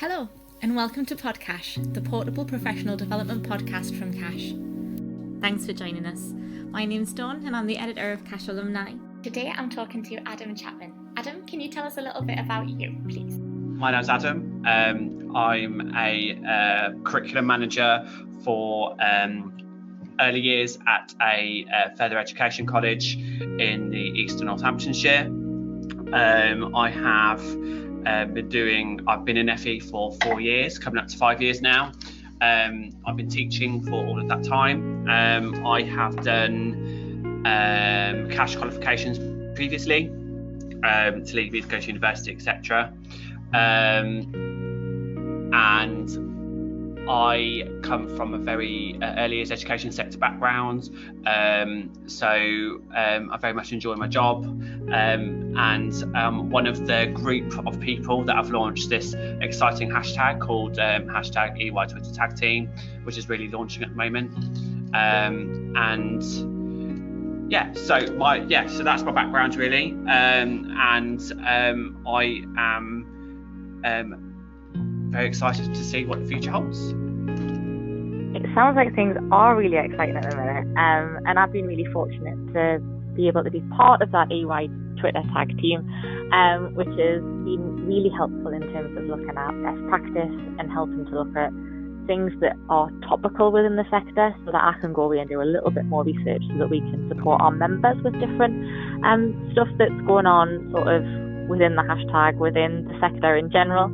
Hello, and welcome to CACHE, the portable professional development podcast from CACHE. Thanks for joining us. My name's Dawn, and I'm the editor of CACHE Alumni. Today I'm talking to Adam Chapman. Adam, can you tell us a little bit about you, please? My name's Adam. I'm a curriculum manager for early years at a further education college in the Eastern Northamptonshire. I've been in FE for 4 years, coming up to 5 years now. I've been teaching for all of that time. I have done CACHE qualifications previously to leave me to go to university, etc. And I come from a very early years education sector background, so I very much enjoy my job, and one of the group of people that have launched this exciting hashtag called hashtag EY Twitter Tag Team, which is really launching at the moment. So that's my background really, and I am very excited to see what the future holds. It sounds like things are really exciting at the minute, and I've been really fortunate to be able to be part of that EY Twitter tag team, which has been really helpful in terms of looking at best practice and helping to look at things that are topical within the sector, so that I can go away and do a little bit more research so that we can support our members with different stuff that's going on sort of within the hashtag, within the sector in general,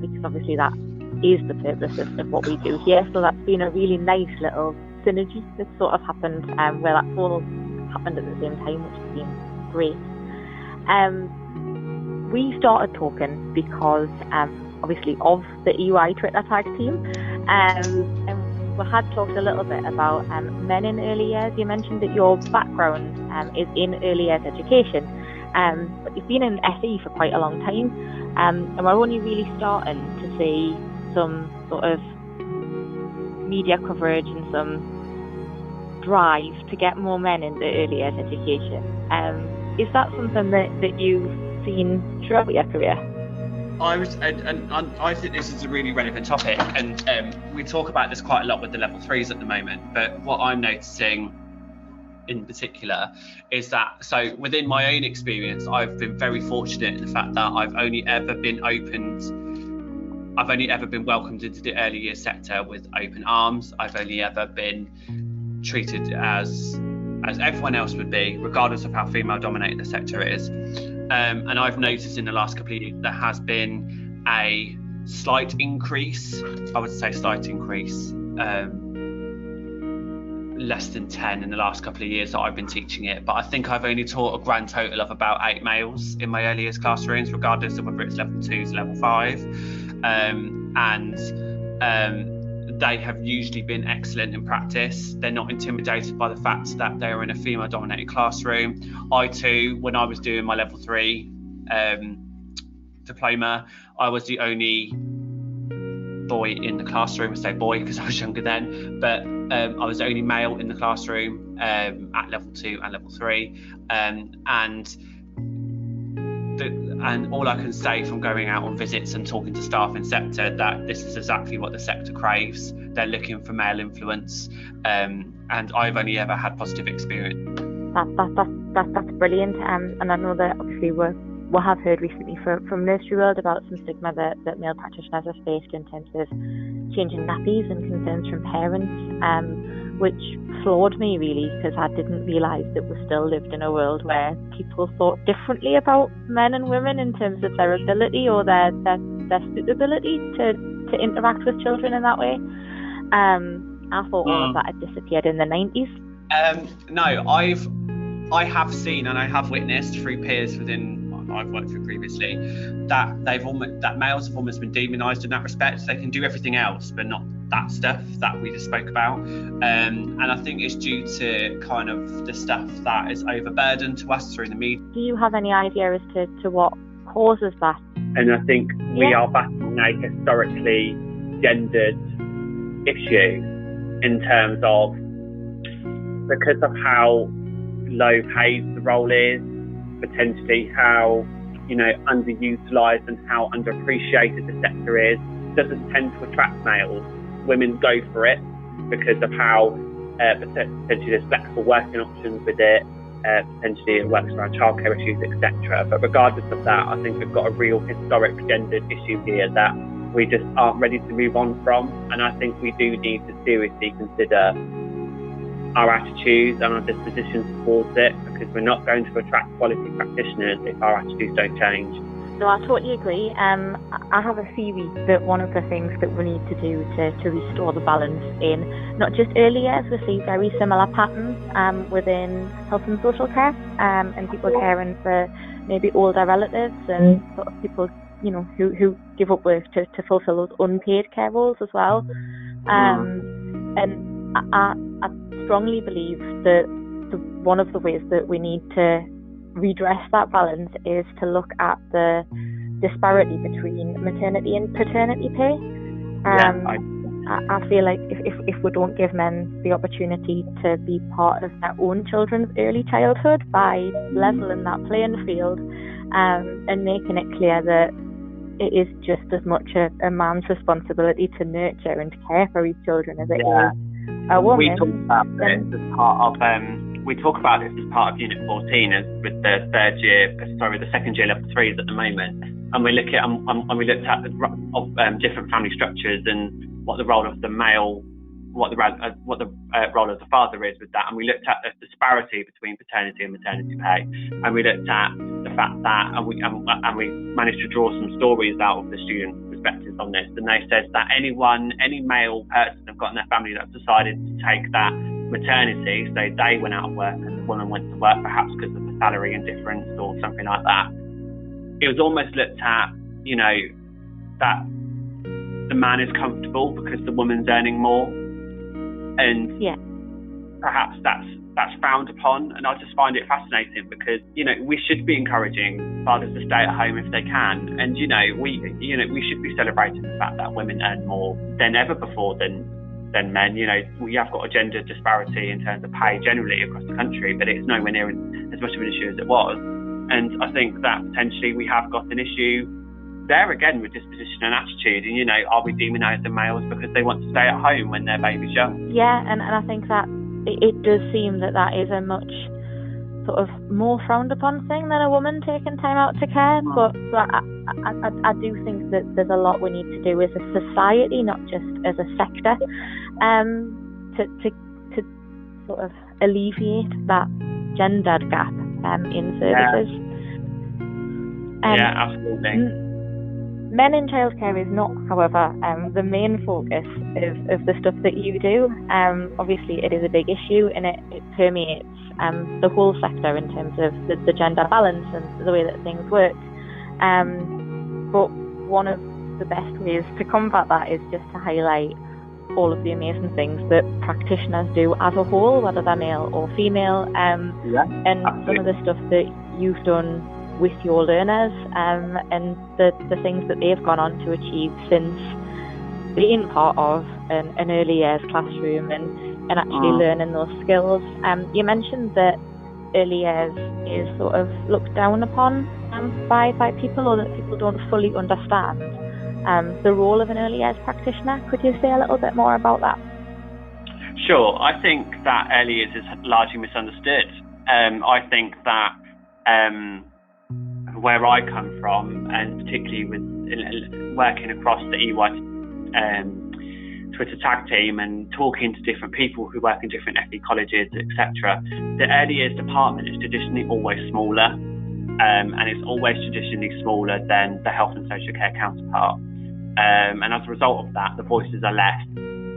because obviously that is the purpose of what we do here. So that's been a really nice little synergy that sort of happened, where that's all happened at the same time, which has been great. We started talking because obviously of the EY Twitter tag team, and we had talked a little bit about men in early years. You mentioned that your background is in early years education, but you've been in FE for quite a long time, and we're only really starting to see some sort of media coverage and some drive to get more men into early years education. Is that something that you've seen throughout your career? I think this is a really relevant topic, and we talk about this quite a lot with the level 3s at the moment, but what I'm noticing in particular is that, so within my own experience, I've been very fortunate in the fact that I've only ever been welcomed into the early years sector with open arms. I've only ever been treated as everyone else would be, regardless of how female dominated the sector is. And I've noticed in the last couple of years there has been a slight increase, less than 10 in the last couple of years that I've been teaching it, but I think I've only taught a grand total of about 8 males in my early years classrooms, regardless of whether it's level 2 to level 5, and they have usually been excellent in practice. They're not intimidated by the fact that they're in a female dominated classroom. I too, when I was doing my level 3 diploma, I was the only boy in the classroom. I say boy because I was younger then, but I was the only male in the classroom at level 2 and level 3, and all I can say from going out on visits and talking to staff in sector, that this is exactly what the sector craves. They're looking for male influence, and I've only ever had positive experience. That's brilliant, and I know that obviously we have heard recently from nursery world about some stigma that male practitioners have faced in terms of changing nappies and concerns from parents, which floored me really, because I didn't realise that we still lived in a world where people thought differently about men and women in terms of their ability or their suitability to interact with children in that way. I thought all of that had disappeared in the 90s. No, I have seen and I have witnessed through peers I've worked with previously that males have almost been demonised in that respect. They can do everything else, but not that stuff that we just spoke about. And I think it's due to kind of the stuff that is overburdened to us through the media. Do you have any idea as to what causes that? And I think we are battling a historically gendered issue in terms of, because of how low paid the role is, potentially how underutilised and how underappreciated the sector is. Doesn't tend to attract males. Women go for it because of how potentially there's flexible working options with it. Potentially it works around childcare issues, etc. But regardless of that, I think we've got a real historic gendered issue here that we just aren't ready to move on from. And I think we do need to seriously consider our attitudes and our dispositions towards it, because we're not going to attract quality practitioners if our attitudes don't change. No, I totally agree. I have a theory that one of the things that we need to do to restore the balance in not just early years, we see very similar patterns within health and social care, and people caring for maybe older relatives and sort of people, who give up work to fulfil those unpaid care roles as well. And I strongly believe that one of the ways that we need to redress that balance is to look at the disparity between maternity and paternity pay. I feel like if we don't give men the opportunity to be part of their own children's early childhood by leveling that playing field and making it clear that it is just as much a man's responsibility to nurture and care for his children as it is a woman. We talk about this as part of Unit 14 with the second year level 3s at the moment, and we looked at the different family structures and what the role of the male, what the role of the father is with that, and we looked at the disparity between paternity and maternity pay, and we looked at the fact that, and we managed to draw some stories out of the student perspectives on this, and they said that any male person they've got in their family that's decided to take that maternity, so they went out of work and the woman went to work perhaps because of the salary indifference or something like that, it was almost looked at, that the man is comfortable because the woman's earning more, and perhaps that's frowned upon. And I just find it fascinating because we should be encouraging fathers to stay at home if they can, and we should be celebrating the fact that women earn more than ever before than men. We have got a gender disparity in terms of pay generally across the country, but it's nowhere near as much of an issue as it was. And I think that potentially we have got an issue there again with disposition and attitude. And are we demonising males because they want to stay at home when their baby's young? Yeah, and I think that it does seem that is a much sort of more frowned upon thing than a woman taking time out to care. But I do think that there's a lot we need to do as a society, not just as a sector, to sort of alleviate that gendered gap in services. Absolutely. Men in childcare is not, however, the main focus of the stuff that you do. Obviously, it is a big issue and it permeates the whole sector in terms of the gender balance and the way that things work. But one of the best ways to combat that is just to highlight all of the amazing things that practitioners do as a whole, whether they're male or female, and some of the stuff that you've done with your learners, and the things that they've gone on to achieve since being part of an early years classroom and actually learning those skills. You mentioned that early years is sort of looked down upon by people, or that people don't fully understand the role of an early years practitioner. Could you say a little bit more about that? Sure. I think that early years is largely misunderstood. I think that where I come from, and particularly with working across the EY Twitter tag team and talking to different people who work in different FE colleges, etc., the early years department is traditionally always smaller, and it's always traditionally smaller than the health and social care counterpart. And as a result of that, the voices are less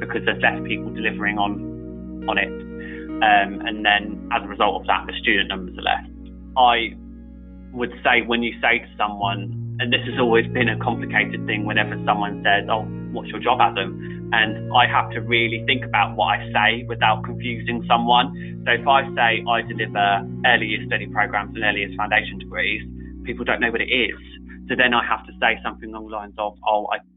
because there's less people delivering on it. And then as a result of that, the student numbers are less. I would say, when you say to someone, and this has always been a complicated thing whenever someone says, "Oh, what's your job, Adam?" And I have to really think about what I say without confusing someone. So if I say I deliver early years study programs and early years foundation degrees, people don't know what it is. So then I have to say something along the lines of,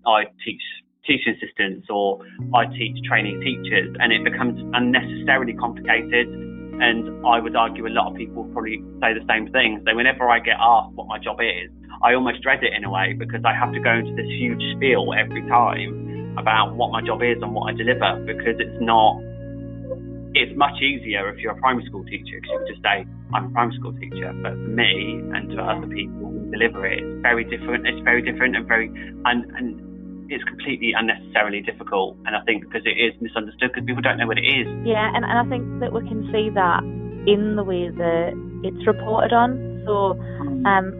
I teach teaching assistants, or I teach trainee teachers, and it becomes unnecessarily complicated. And I would argue a lot of people probably say the same thing. So whenever I get asked what my job is, I almost dread it in a way, because I have to go into this huge spiel every time about what my job is and what I deliver, because it's much easier if you're a primary school teacher, because you can just say, I'm a primary school teacher. But for me and to other people who deliver it, it's very different and it's completely unnecessarily difficult. And I think because it is misunderstood, because people don't know what it is. Yeah, and I think that we can see that in the way that it's reported on. So,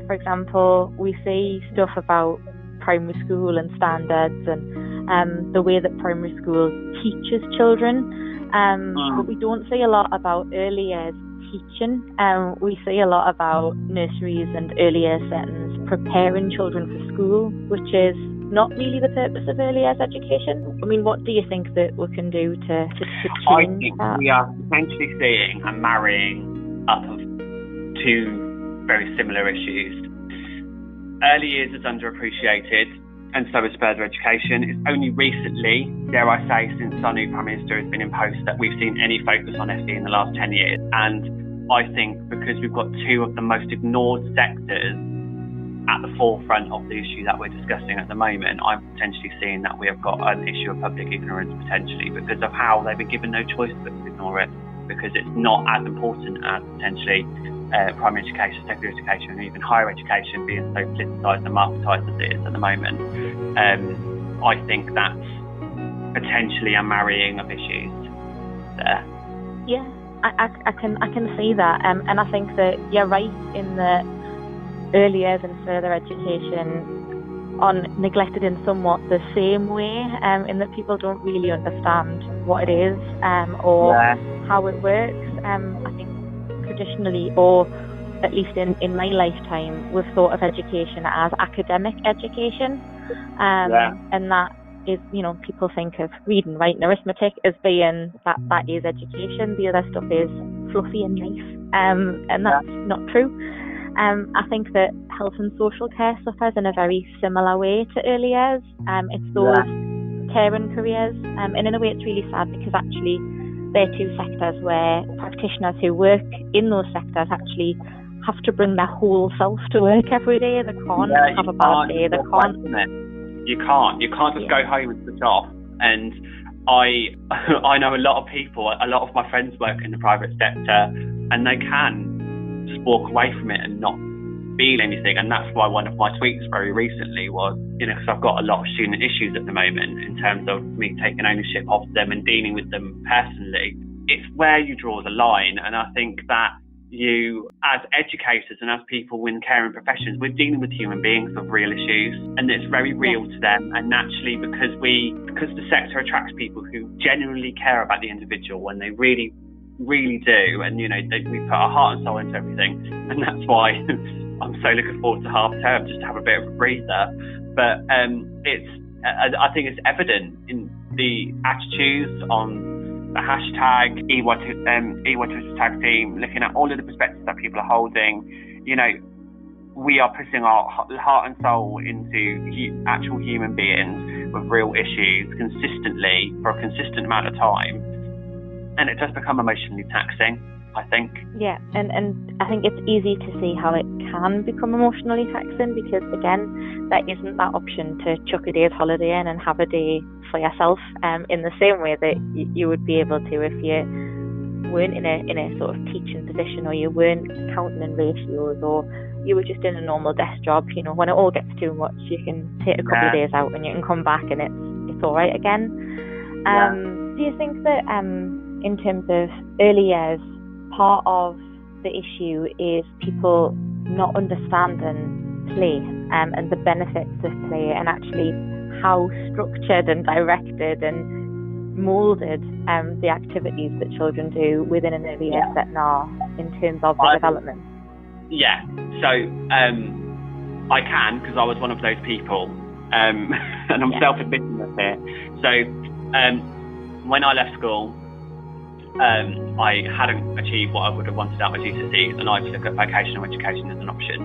for example, we see stuff about primary school and standards and the way that primary school teaches children. But we don't see a lot about early years teaching. We see a lot about nurseries and early years settings preparing children for school, which is not really the purpose of early years education. I mean, what do you think that we can do to change I think that? we are potentially seeing a marrying up of two very similar issues. Early years is underappreciated, and so is further education. It's only recently, dare I say, since our new Prime Minister has been in post, that we've seen any focus on FE in the last 10 years. And I think because we've got two of the most ignored sectors at the forefront of the issue that we're discussing at the moment, I'm potentially seeing that we have got an issue of public ignorance potentially, because of how they've been given no choice but to ignore it, because it's not as important as potentially primary education, secondary education, and even higher education being so politicised and marketised as it is at the moment. I think that's potentially a marrying of issues there. Yeah, I can see that, and I think that you're right in that early years and further education are neglected in somewhat the same way, in that people don't really understand what it is or how it works. I think traditionally, or at least in my lifetime, we've thought of education as academic education, and that is, people think of reading, writing, arithmetic as being that is education. The other stuff is fluffy and nice, and that's not true. I think that health and social care suffers in a very similar way to early years. It's those caring careers, and in a way it's really sad, because actually they're two sectors where practitioners who work in those sectors actually have to bring their whole self to work every day. They can't have a bad day. They can't. You can't just go home and switch off. And I know a lot of people, a lot of my friends work in the private sector, and they can just walk away from it and not feel anything. And that's why one of my tweets very recently was, because I've got a lot of student issues at the moment in terms of me taking ownership of them and dealing with them personally. It's where you draw the line. And I think that you, as educators and as people in caring professions, we're dealing with human beings with real issues, and it's very real to them. And naturally, because the sector attracts people who genuinely care about the individual, and they really do, and we put our heart and soul into everything, and that's why I'm so looking forward to half term, just to have a bit of a breather. But I think it's evident in the attitudes on the hashtag EY2 tag team, looking at all of the perspectives that people are holding. We are putting our heart and soul into actual human beings with real issues consistently for a consistent amount of time, and it does become emotionally taxing, I think. Yeah, and I think it's easy to see how it can become emotionally taxing, because again, there isn't that option to chuck a day's holiday in and have a day for yourself, in the same way that you would be able to if you weren't in a sort of teaching position, or you weren't counting in ratios, or you were just in a normal desk job. When it all gets too much, you can take a couple of days out and you can come back and it's all right again. Do you think that in terms of early years, part of the issue is people not understanding play and the benefits of play, and actually how structured and directed and moulded the activities that children do within an early years setting are in terms of the development? Yeah, so I can, because I was one of those people, and I'm self-admitting this here. So when I left school, I hadn't achieved what I would have wanted out of my GCSEs, and I took up vocational education as an option,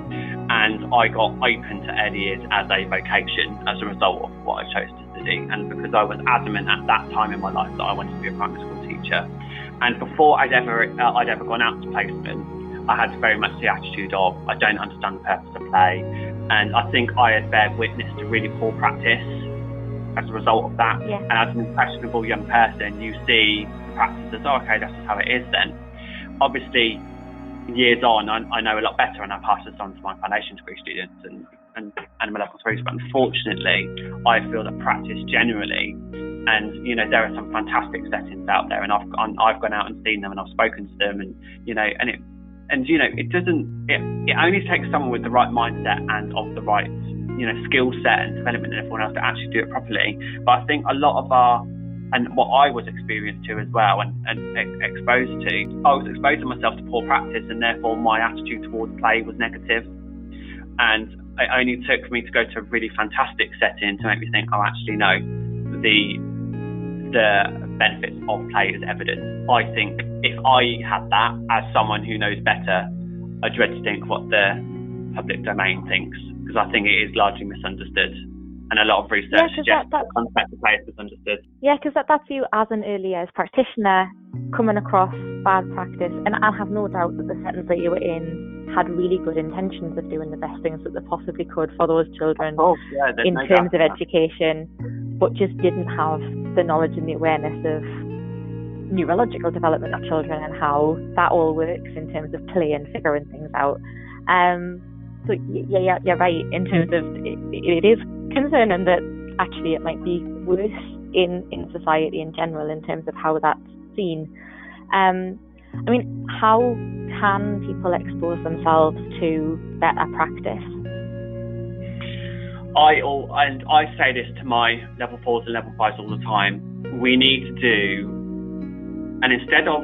and I got open to early years as a vocation as a result of what I chose to study, and because I was adamant at that time in my life that I wanted to be a primary school teacher. And before I'd ever gone out to placement, I had very much the attitude of, I don't understand the purpose of play, And I think I had bear witness to really poor practice as a result of that. Yeah. And as an impressionable young person, you see the practice as, oh, okay, that's just how it is then. Obviously, years on, I know a lot better, and I pass this on to my foundation degree students and my level 3s. But unfortunately, I feel that practice generally, and there are some fantastic settings out there, and I've gone out and seen them, and I've spoken to them, and it only takes someone with the right mindset and of the right skill set and development and everyone else to actually do it properly. But I think a lot of and what I was experienced to as well and exposed to, I was exposing myself to poor practice, and therefore my attitude towards play was negative. And it only took for me to go to a really fantastic setting to make me think, oh, actually no, the benefits of play is evident. I think if I had that as someone who knows better, I dread to think what the public domain thinks, because I think it is largely misunderstood. And a lot of research suggests that concept of play is misunderstood. Yeah, because that's you as an early years practitioner coming across bad practice. And I have no doubt that the settings that you were in had really good intentions of doing the best things that they possibly could for those children in terms of education, but just didn't have the knowledge and the awareness of neurological development of children and how that all works in terms of play and figuring things out. So yeah, you're right in terms of it is concerning that actually it might be worse in society in general in terms of how that's seen. I mean, how can people expose themselves to better practice? I say this to my level 4s and level 5s all the time. We need to do, and instead of,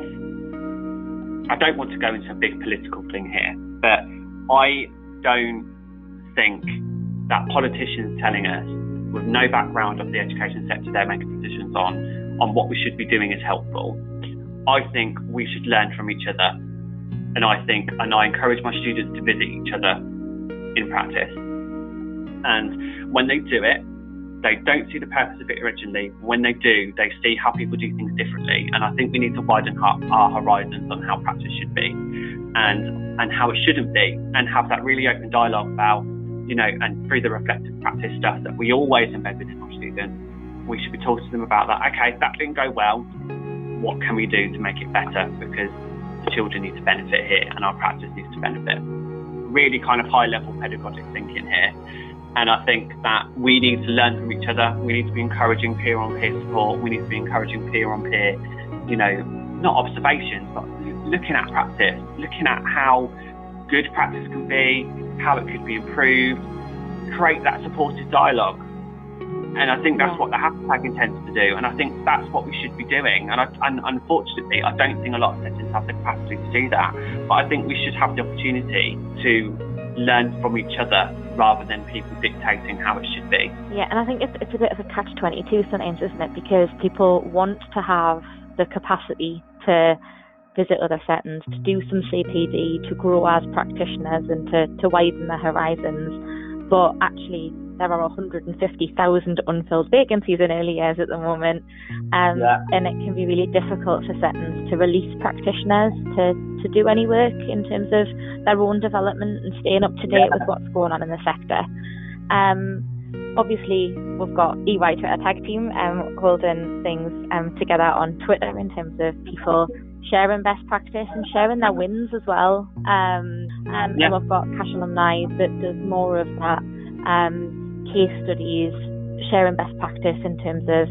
I don't want to go into a big political thing here, but I don't think that politicians telling us with no background of the education sector they're making decisions on what we should be doing is helpful. I think we should learn from each other, and I encourage my students to visit each other in practice. And when they do it, they don't see the purpose of it originally. When they do, they see how people do things differently. And I think we need to widen our horizons on how practice should be and how it shouldn't be, and have that really open dialogue about, and through the reflective practice stuff that we always embed within our students, we should be talking to them about that. Okay, that didn't go well. What can we do to make it better? Because the children need to benefit here and our practice needs to benefit. Really kind of high level pedagogic thinking here. And I think that we need to learn from each other. We need to be encouraging peer-on-peer support. We need to be encouraging peer-on-peer, not observations, but looking at practice, looking at how good practice can be, how it could be improved, create that supportive dialogue. And I think that's what the hashtag intends to do. And I think that's what we should be doing. And unfortunately, I don't think a lot of settings have the capacity to do that. But I think we should have the opportunity to learn from each other rather than people dictating how it should be. Yeah, and I think it's a bit of a catch-22 sometimes, isn't it? Because people want to have the capacity to visit other settings, to do some CPD, to grow as practitioners and to widen their horizons. But actually, there are 150,000 unfilled vacancies in early years at the moment. And it can be really difficult for settings to release practitioners to do any work in terms of their own development and staying up to date with what's going on in the sector. Obviously, we've got EY Twitter tag team holding things together on Twitter in terms of people sharing best practice and sharing their wins as well. And we've got CACHE Alumni that does more of that case studies, sharing best practice in terms of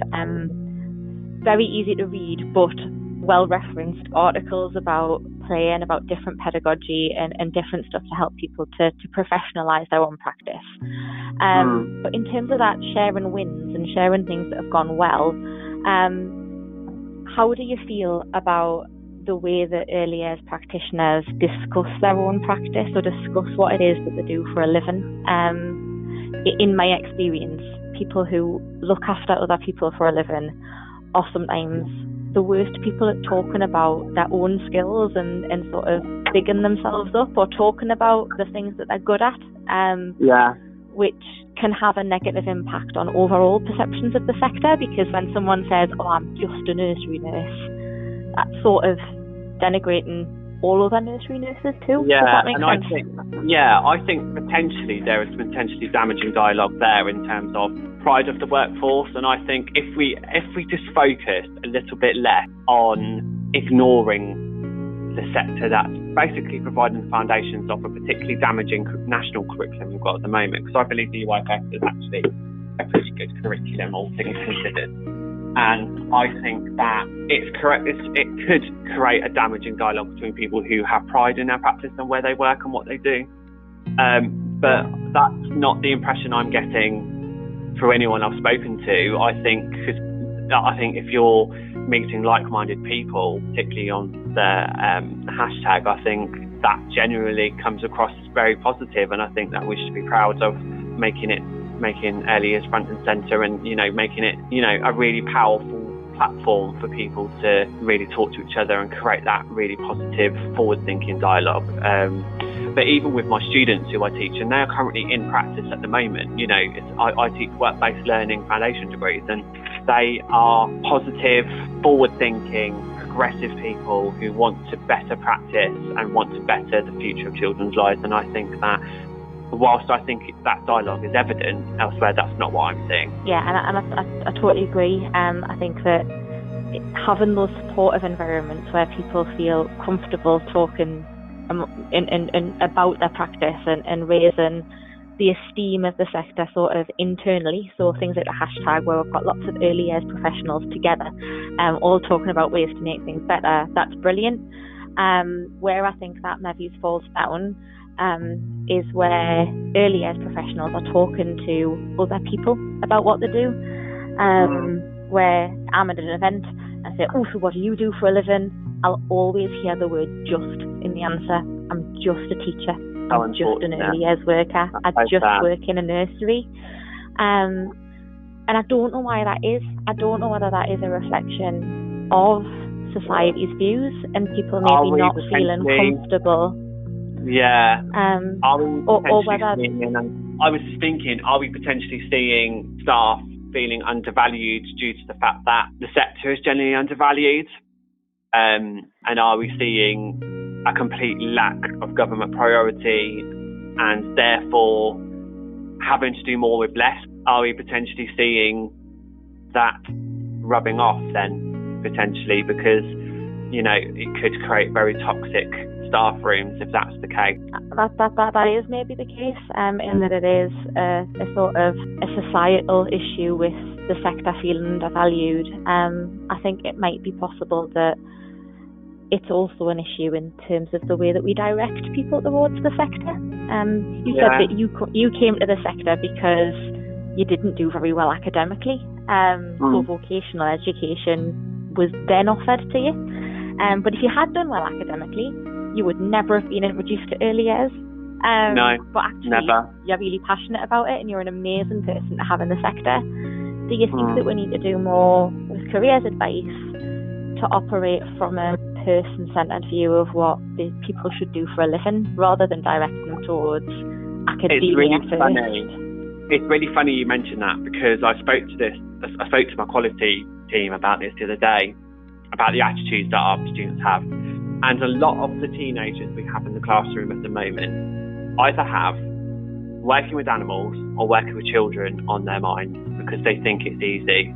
very easy to read but well-referenced articles about play and about different pedagogy and different stuff to help people to professionalise their own practice. But in terms of that sharing wins and sharing things that have gone well, how do you feel about the way that early years practitioners discuss their own practice or discuss what it is that they do for a living? In my experience, people who look after other people for a living are sometimes the worst people at talking about their own skills and sort of bigging themselves up or talking about the things that they're good at, which can have a negative impact on overall perceptions of the sector, because when someone says, oh, I'm just a nursery nurse, that's sort of denigrating all other nursery nurses too. Yeah, Does that make and sense? I think potentially there is potentially damaging dialogue there in terms of pride of the workforce, and I think if we just focused a little bit less on ignoring the sector that's basically providing the foundations of a particularly damaging national curriculum we've got at the moment, because I believe the EYFS is actually a pretty good curriculum, all things considered. And I think that it could create a damaging dialogue between people who have pride in their practice and where they work and what they do. But that's not the impression I'm getting through anyone I've spoken to. I think if you're meeting like-minded people, particularly on the hashtag, I think that generally comes across as very positive, and I think that we should be proud of making early years front and centre, and making it a really powerful platform for people to really talk to each other and create that really positive forward-thinking dialogue. But even with my students who I teach, and they're currently in practice at the moment, I teach work-based learning foundation degrees, and they are positive, forward-thinking, progressive people who want to better practice and want to better the future of children's lives. And I think that whilst I think that dialogue is evident elsewhere, that's not what I'm seeing. Yeah, and I totally agree. I think that having those supportive environments where people feel comfortable talking about their practice and raising the esteem of the sector sort of internally, so things like the hashtag where we've got lots of early years professionals together, all talking about ways to make things better, that's brilliant. Where I think that maybe falls down is where early years professionals are talking to other people about what they do. Where I'm at an event and I say, oh, so what do you do for a living? I'll always hear the word just in the answer. I'm just a teacher. I'm just an early years worker. I just work in a nursery. And I don't know why that is. I don't know whether that is a reflection of society's views and people maybe not feeling comfortable. Yeah. Or whether... I was just thinking, are we potentially seeing staff feeling undervalued due to the fact that the sector is generally undervalued? And are we seeing a complete lack of government priority and therefore having to do more with less? Are we potentially seeing that rubbing off then, potentially, because, it could create very toxic staff rooms if that's the case? That is maybe the case, in that it is a sort of a societal issue with the sector feeling undervalued. I think it might be possible that it's also an issue in terms of the way that we direct people towards the sector. You said that you came to the sector because you didn't do very well academically, so vocational education was then offered to you. But if you had done well academically, you would never have been introduced to early years. No, but actually, never. You're really passionate about it and you're an amazing person to have in the sector. Do you think that we need to do more with careers advice to operate from a person-centred view of what the people should do for a living rather than directing them towards academia first? It's really funny you mention that, because I spoke to my quality team about this the other day, about the attitudes that our students have. And a lot of the teenagers we have in the classroom at the moment either have working with animals or working with children on their minds because they think it's easy.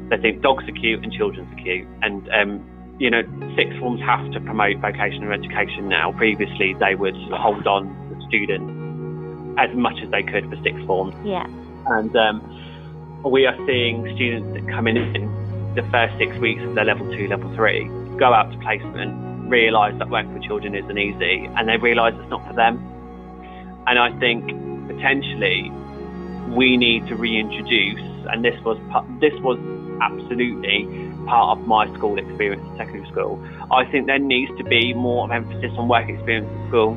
They think dogs are cute and children are cute. And, sixth forms have to promote vocational education now. Previously, they would hold on to students as much as they could for sixth forms. Yeah. And we are seeing students that come in the first 6 weeks of their level 2, level 3, go out to placement, realise that working with children isn't easy, and they realise it's not for them. And I think potentially we need to reintroduce, and this was absolutely part of my school experience at secondary school, I think there needs to be more of emphasis on work experience at school.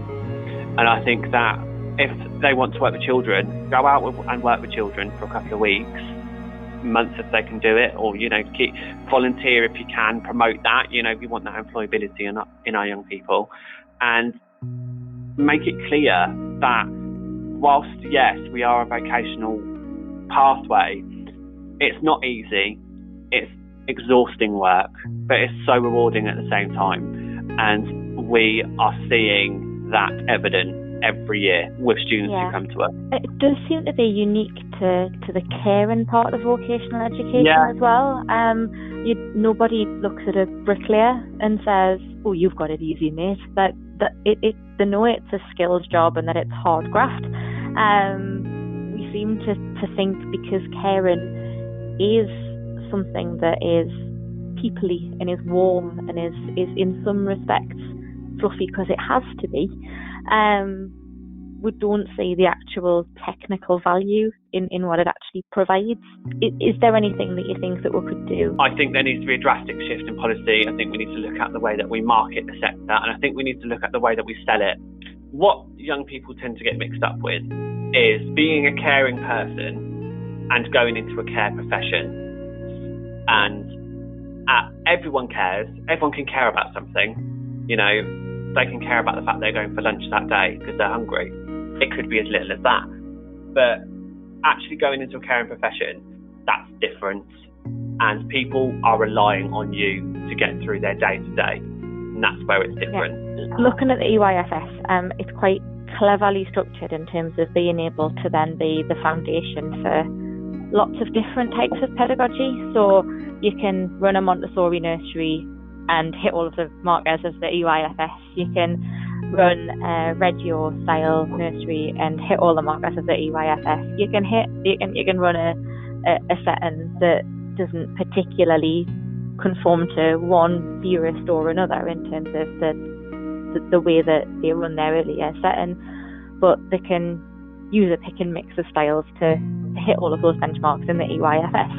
And I think that if they want to work with children, go out and work with children for a couple of weeks, months if they can do it, or volunteer if you can, promote that. We want that employability in our young people, and make it clear that whilst yes we are a vocational pathway, it's not easy, it's exhausting work, but it's so rewarding at the same time. And we are seeing that evidence every year with students who come to us. It does seem to be unique to the caring part of vocational education as well. Nobody looks at a bricklayer and says, "Oh, you've got it easy, mate." They know it's a skilled job and that it's hard graft. We seem to think because caring is something that is peoply and is warm and is in some respects fluffy because it has to be, we don't see the actual technical value in what it actually provides. Is there anything that you think that we could do? I think there needs to be a drastic shift in policy. I think we need to look at the way that we market the sector, and I think we need to look at the way that we sell it. What young people tend to get mixed up with is being a caring person and going into a care profession. And everyone cares. Everyone can care about something. You know, they can care about the fact they're going for lunch that day because they're hungry. It could be as little as that. But actually going into a caring profession, that's different. And people are relying on you to get through their day to day. And that's where it's different. Yeah. Looking at the EYFS, it's quite cleverly structured in terms of being able to then be the foundation for lots of different types of pedagogy. So you can run a Montessori nursery and hit all of the markers of the EYFS. You can run a Reggio style nursery and hit all the markers of the EYFS. You can run a setting that doesn't particularly conform to one theorist or another in terms of the way that they run their earlier setting, but they can use a pick and mix of styles to hit all of those benchmarks in the EYFS.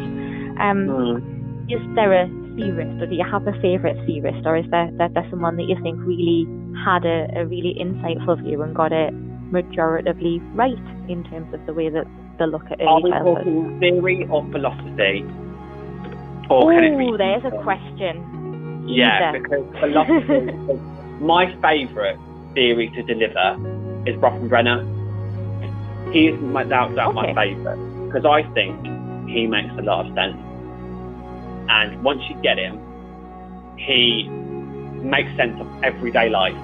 Is there a theorist, or do you have a favourite theorist, or is there someone that you think really had a really insightful view and got it majoritively right in terms of the way that they look at early childhood? Are we talking theory or philosophy? Or can it be there's a question. Yeah, because philosophy, my favourite theory to deliver is Brenner. He is without doubt my favourite, because I think he makes a lot of sense. And once you get him, he makes sense of everyday life.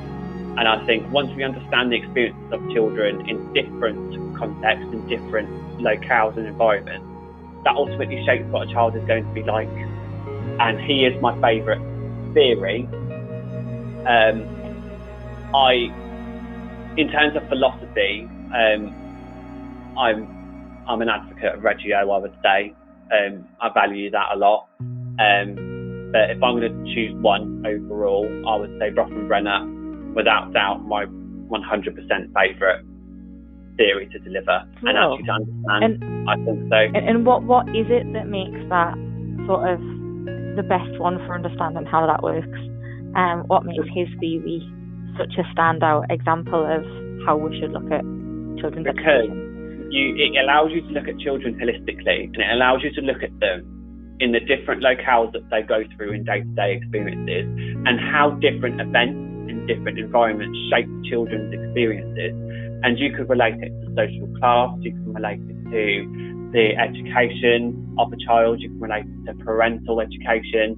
And I think once we understand the experiences of children in different contexts, in different locales and environments, that ultimately shapes what a child is going to be like. And he is my favourite theory. In terms of philosophy, I'm an advocate of Reggio, I would say. I value that a lot. But if I'm going to choose one overall, I would say Brenner, without doubt, my 100% favourite theory to deliver and actually to understand. I think so. And what is it that makes that sort of the best one for understanding how that works? What makes his theory such a standout example of how we should look at children's education? It allows you to look at children holistically, and it allows you to look at them in the different locales that they go through in day-to-day experiences, and how different events in different environments shape children's experiences. And you could relate it to social class, you can relate it to the education of a child, you can relate it to parental education.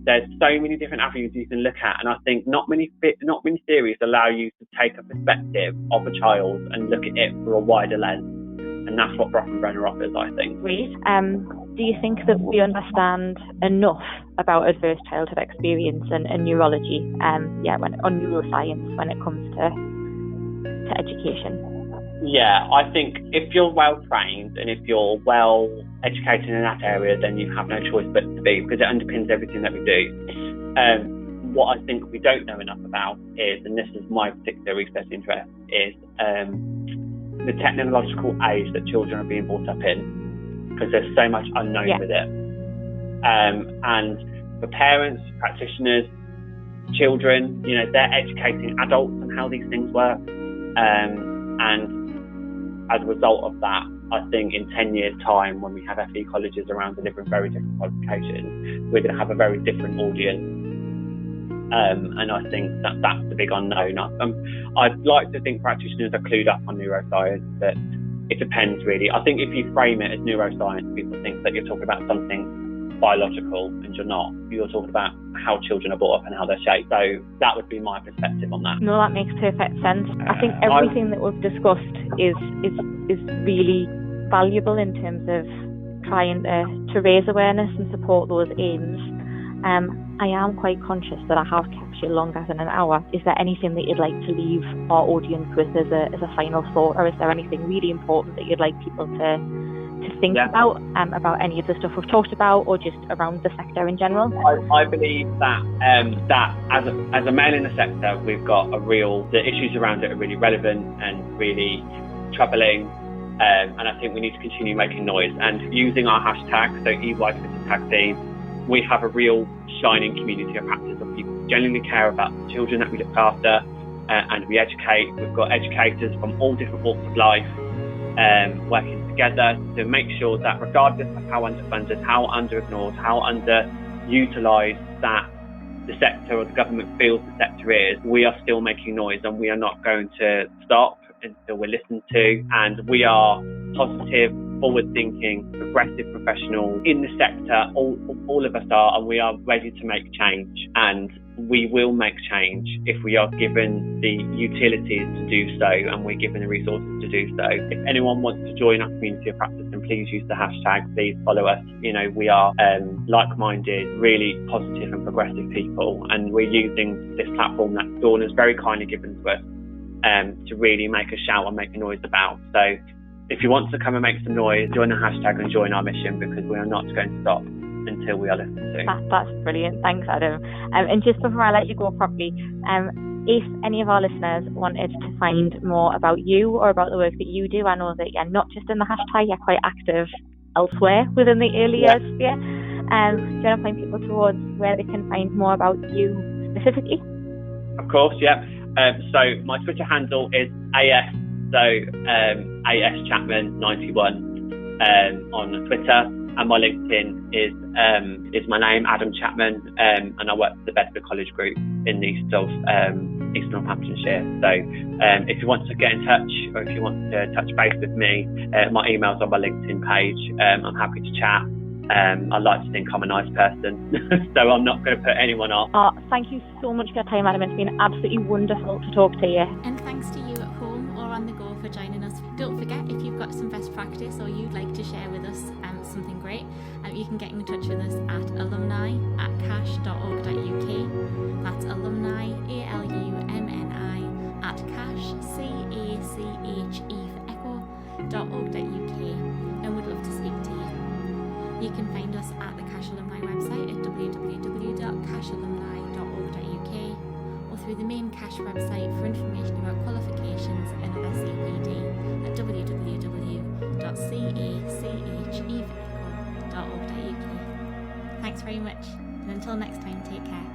There's so many different avenues you can look at, and I think not many theories allow you to take a perspective of a child and look at it through a wider lens. And that's what Brenner offers, I think. Do you think that we understand enough about adverse childhood experience and neurology, on neuroscience when it comes to education? Yeah, I think if you're well trained and if you're well educated in that area, then you have no choice but to be, because it underpins everything that we do. What I think we don't know enough about is, and this is my particular research interest, is the technological age that children are being brought up in, because there's so much unknown with it. And for parents, practitioners, children, they're educating adults on how these things work. And as a result of that, I think in 10 years' time, when we have FE colleges around delivering very different qualifications, we're going to have a very different audience. And I think that's the big unknown. I'd like to think practitioners are clued up on neuroscience, but it depends really. I think if you frame it as neuroscience, people think that you're talking about something biological and you're not. You're talking about how children are brought up and how they're shaped. So that would be my perspective on that. No, that makes perfect sense. I think everything that we've discussed is really valuable in terms of trying to raise awareness and support those aims. I am quite conscious that I have kept you longer than an hour. Is there anything that you'd like to leave our audience with as a final thought, or is there anything really important that you'd like people to think about any of the stuff we've talked about, or just around the sector in general? I believe that as a male in the sector, we've got the issues around it are really relevant and really troubling, and I think we need to continue making noise and using our hashtag, so EYFS tag team. We have a real shining community of practice of people who genuinely care about the children that we look after, and we educate. We've got educators from all different walks of life working together to make sure that regardless of how underfunded, how under-ignored, how underutilised that the sector or the government feels the sector is, we are still making noise, and we are not going to stop until we're listened to. And we are positive, forward-thinking, progressive professionals in the sector. All of us are, and we are ready to make change. And we will make change if we are given the utilities to do so, and we're given the resources to do so. If anyone wants to join our community of practice, then please use the hashtag. Please follow us. We are like-minded, really positive and progressive people, and we're using this platform that Dawn has very kindly given to us to really make a shout and make a noise about. So if you want to come and make some noise, join the hashtag and join our mission, because we are not going to stop until we are listened to. That's brilliant. Thanks, Adam. And just before I let you go properly, if any of our listeners wanted to find more about you or about the work that you do, I know that you're not just in the hashtag, you're quite active elsewhere within the early years sphere. Do you want to point people towards where they can find more about you specifically? Of course, yeah. So my Twitter handle is AS, AS Chapman 91 on Twitter, and my LinkedIn is my name, Adam Chapman, and I work for the Bedford College Group in the east of East Northamptonshire. So if you want to get in touch, or if you want to touch base with me, my email's on my LinkedIn page. I'm happy to chat. I like to think I'm a nice person, so I'm not going to put anyone off. Thank you so much for your time, Adam. It's been absolutely wonderful to talk to you. And thanks to you at home or on the go for joining us. Don't forget, if you've got some best practice or you'd like to share with us something great, you can get in touch with us at alumni@cache.org.uk. That's alumni, ALUMNI, at cache, CACHE.org.uk, and we'd love to speak to you. You can find us at the CACHE Alumni website at www.cachealumni.org.uk, or through the main CACHE website for information about qualifications and other CPD at www.cachevehicle.org.uk. Thanks very much, and until next time, take care.